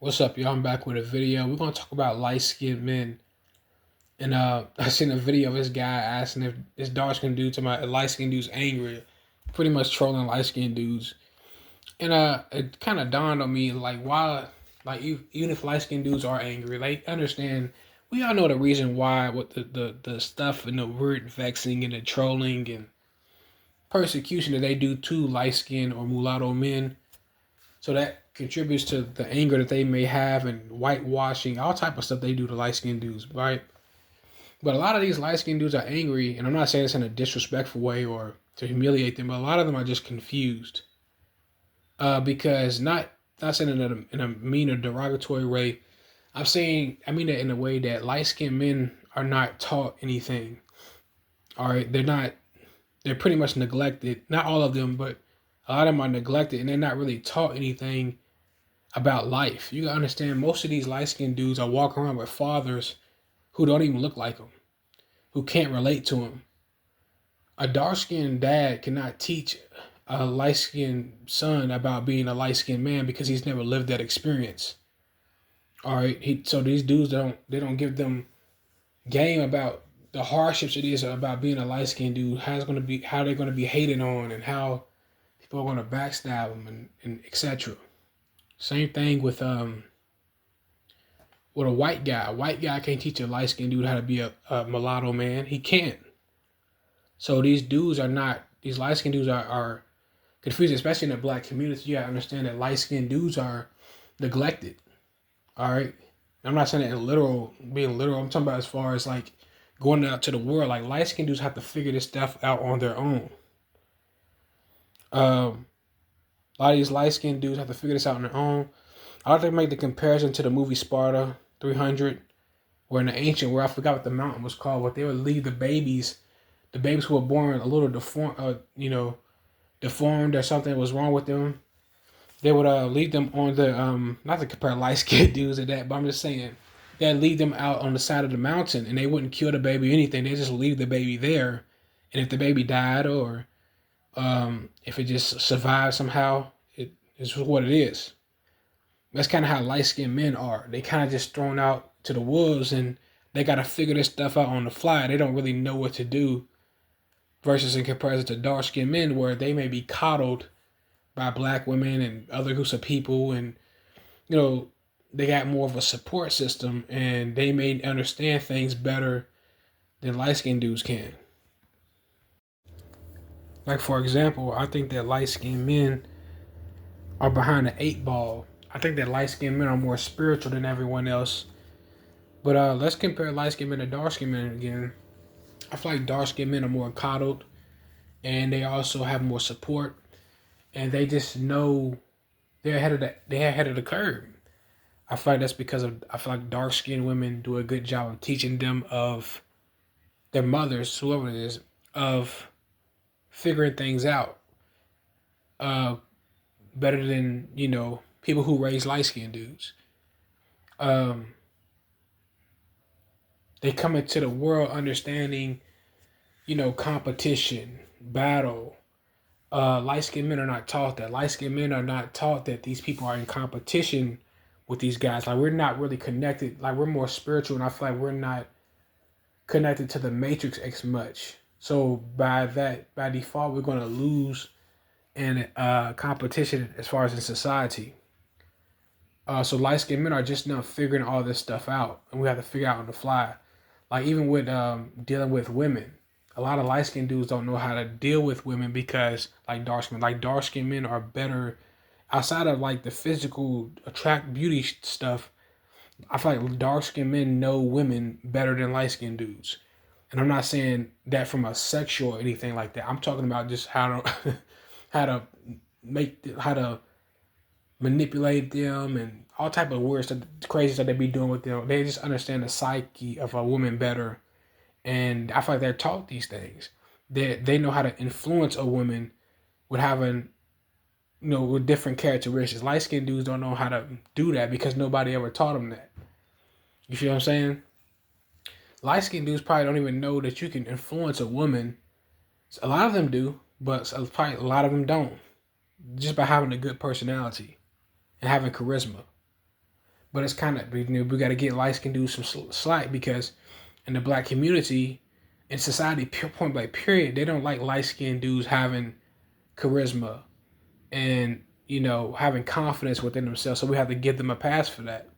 What's up, y'all? I'm back with a video. We're gonna talk about light-skinned men. And I seen a video of this guy asking if this dark-skinned dude to my light-skinned dude's angry, pretty much trolling light-skinned dudes. And it kind of dawned on me like why, like even if light-skinned dudes are angry, like understand we all know the reason why with the stuff and the word vexing and the trolling and persecution that they do to light-skinned or mulatto men. So that contributes to the anger that they may have and whitewashing, all type of stuff they do to light skinned dudes, right? But a lot of these light skinned dudes are angry, and I'm not saying this in a disrespectful way or to humiliate them, but a lot of them are just confused. Because not saying in a mean or derogatory way. I mean it in a way that light skinned men are not taught anything. All right, they're pretty much neglected. Not all of them, but a lot of them are neglected, and they're not really taught anything about life. You gotta understand, most of these light skinned dudes are walking around with fathers who don't even look like them, who can't relate to them. A dark skinned dad cannot teach a light skinned son about being a light skinned man because he's never lived that experience. All right, so these dudes don't give them game about the hardships it is about being a light skinned dude. How they're gonna be hated on and how people are gonna backstab them and etc. Same thing with a white guy. A white guy can't teach a light skinned dude how to be a mulatto man. He can't. So these light skinned dudes are confused, especially in the black community. You gotta understand that light skinned dudes are neglected. All right. I'm not saying that in being literal. I'm talking about as far as like going out to the world. Like light skinned dudes have to figure this stuff out on their own. A lot of these light skinned dudes have to figure this out on their own. I like to make the comparison to the movie Sparta 300, where in the ancient world, I forgot what the mountain was called, but they would leave the babies who were born a little deformed or something was wrong with them. They would leave them on the not to compare light skinned dudes and that, but I'm just saying they'd leave them out on the side of the mountain and they wouldn't kill the baby or anything. They just leave the baby there, and if the baby died or if it just survived somehow, it is what it is. That's kind of how light skinned men are. They kind of just thrown out to the wolves and they got to figure this stuff out on the fly. They don't really know what to do versus in comparison to dark skinned men where they may be coddled by black women and other groups of people, and you know they got more of a support system and they may understand things better than light skinned dudes can. Like for example, I think that light skinned men are behind the eight ball. I think that light skinned men are more spiritual than everyone else. But let's compare light skinned men to dark skinned men again. I feel like dark skinned men are more coddled and they also have more support and they just know they're ahead of the curve. I feel like that's because of I feel like dark skinned women do a good job of teaching them of their mothers, whoever it is, of figuring things out. Uh Better than, people who raise light skinned dudes. Um they come into the world understanding, competition, battle. Light skinned men are not taught that. Light skinned men are not taught that these people are in competition with these guys. Like we're not really connected. Like we're more spiritual, and I feel like we're not connected to the matrix as much. So by default, we're going to lose in competition as far as in society. So light skinned men are just now figuring all this stuff out, and we have to figure out on the fly. Like even with dealing with women, a lot of light skinned dudes don't know how to deal with women because like dark skinned men are better outside of like the physical attract beauty stuff. I feel like dark skinned men know women better than light skinned dudes. And I'm not saying that from a sexual or anything like that. I'm talking about just how to how to how to manipulate them and all type of weird stuff, crazy stuff they be doing with them. They just understand the psyche of a woman better, and I feel like they're taught these things. They know how to influence a woman with having with different characteristics. Light skinned dudes don't know how to do that because nobody ever taught them that. You feel what I'm saying? Light skinned dudes probably don't even know that you can influence a woman. A lot of them do, but probably a lot of them don't. Just by having a good personality and having charisma. But it's kind of, we got to get light skinned dudes some slack, because in the black community, in society, point blank period, they don't like light skinned dudes having charisma and having confidence within themselves. So we have to give them a pass for that.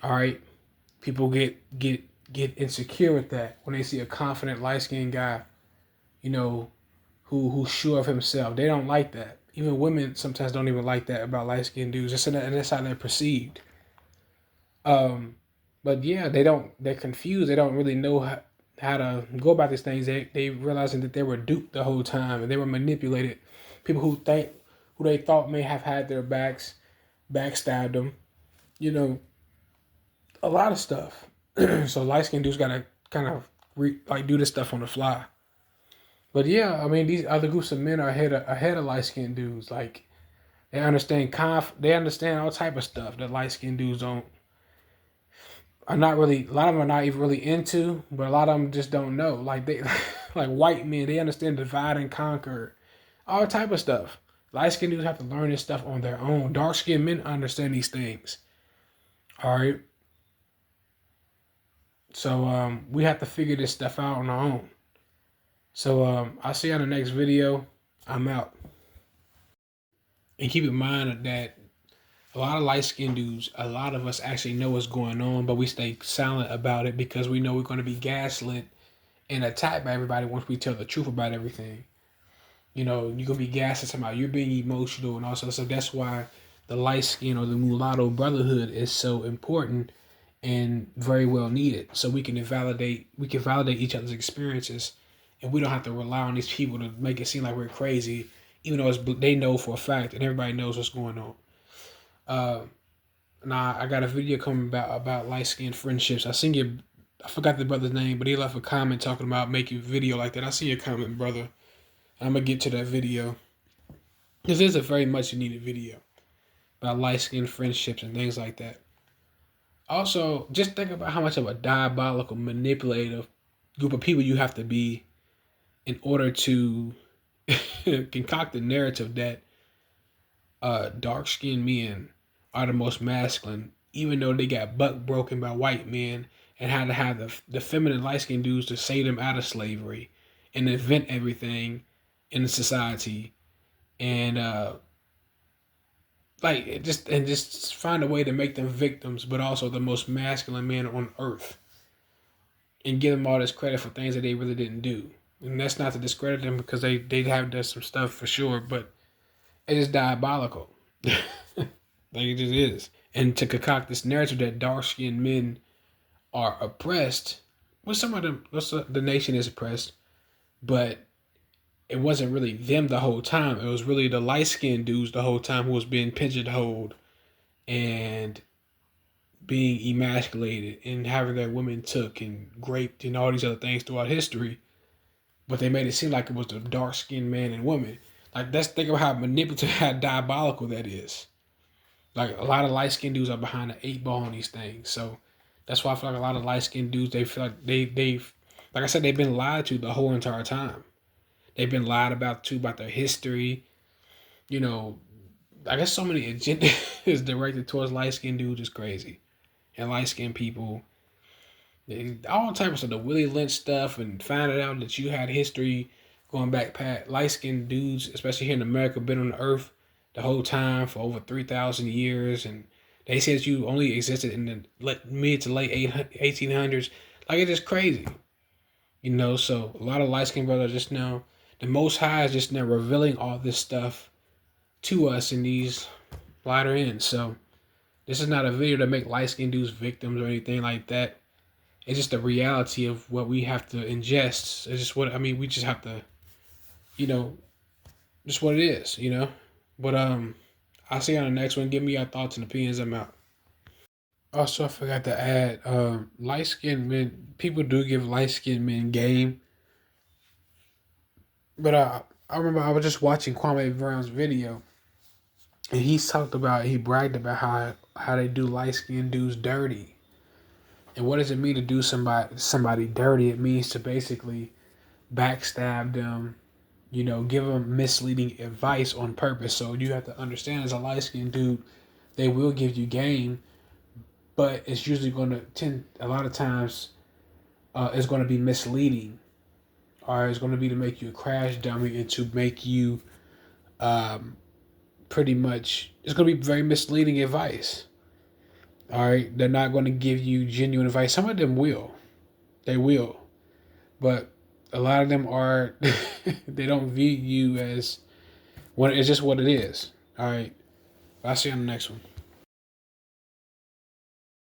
All right, people get insecure with that when they see a confident light skinned guy, you know, who's sure of himself. They don't like that. Even women sometimes don't even like that about light skinned dudes. And that's how they're perceived. Um, but yeah, they're confused. They don't really know how to go about these things. They realizing that they were duped the whole time and they were manipulated. People who they thought may have had their backs backstabbed them. You know, a lot of stuff. So light skinned dudes gotta kind of do this stuff on the fly. But yeah, I mean these other groups of men are ahead of light skinned dudes. Like they understand all type of stuff that light skinned dudes don't are not really. A lot of them are not even really into, but a lot of them just don't know. Like they like white men, they understand divide and conquer, all type of stuff. Light skinned dudes have to learn this stuff on their own. Dark skinned men understand these things. All right. So we have to figure this stuff out on our own. So I'll see you on the next video. I'm out. And keep in mind that a lot of light skinned dudes, a lot of us actually know what's going on, but we stay silent about it because we know we're going to be gaslit and attacked by everybody once we tell the truth about everything. You're going to be gaslit somehow. You're being emotional and also. So that's why the light skin or the mulatto brotherhood is so important and very well needed. So we can validate each other's experiences, and we don't have to rely on these people to make it seem like we're crazy, even though they know for a fact and everybody knows what's going on. Now I got a video coming about light skinned friendships. I forgot the brother's name, but he left a comment talking about making a video like that. I see your comment, brother. I'm gonna get to that video because it's a very much needed video about light skinned friendships and things like that. Also, just think about how much of a diabolical, manipulative group of people you have to be in order to concoct the narrative that dark skinned men are the most masculine, even though they got buck broken by white men and had to have the feminine light skinned dudes to save them out of slavery and invent everything in the society and just find a way to make them victims, but also the most masculine men on earth, and give them all this credit for things that they really didn't do. And that's not to discredit them because they have done some stuff for sure, but it is diabolical. Like it just is. And to concoct this narrative that dark skinned men are oppressed, well, some of them, the nation is oppressed, but it wasn't really them the whole time. It was really the light skinned dudes the whole time who was being pigeonholed and being emasculated and having their women took and raped and all these other things throughout history. But they made it seem like it was the dark skinned man and woman. Like think of how manipulative, how diabolical that is. Like a lot of light skinned dudes are behind the 8 ball on these things. So that's why I feel like a lot of light skinned dudes, they feel like they've like I said, they've been lied to the whole entire time. They've been lied about about their history. I guess so many agendas directed towards light skinned dudes is crazy. And light skinned people, all types of the Willie Lynch stuff and finding out that you had history going back past light skinned dudes, especially here in America, been on the earth the whole time for over 3,000 years. And they said you only existed in the mid to late 1800s. Like it's just crazy. So a lot of light skinned brothers just now, the Most High is just now revealing all this stuff to us in these latter ends. So this is not a video to make light skinned dudes victims or anything like that. It's just the reality of what we have to ingest. It's just we just have to, just what it is. But I'll see you on the next one. Give me your thoughts and opinions. I'm out. Also, I forgot to add, light skinned men, people do give light skinned men game. But I remember I was just watching Kwame Brown's video, and he bragged about how they do light skinned dudes dirty. And what does it mean to do somebody dirty? It means to basically backstab them, give them misleading advice on purpose. So you have to understand, as a light skinned dude, they will give you game, but it's usually going to tend, a lot of times, it's going to be misleading, or it's going to be to make you a crash dummy and to make you pretty much, it's going to be very misleading advice. All right, they're not going to give you genuine advice. Some of them will, they will, but a lot of them are they don't view you as what, it's just what it is. All right, I'll see you on the next one.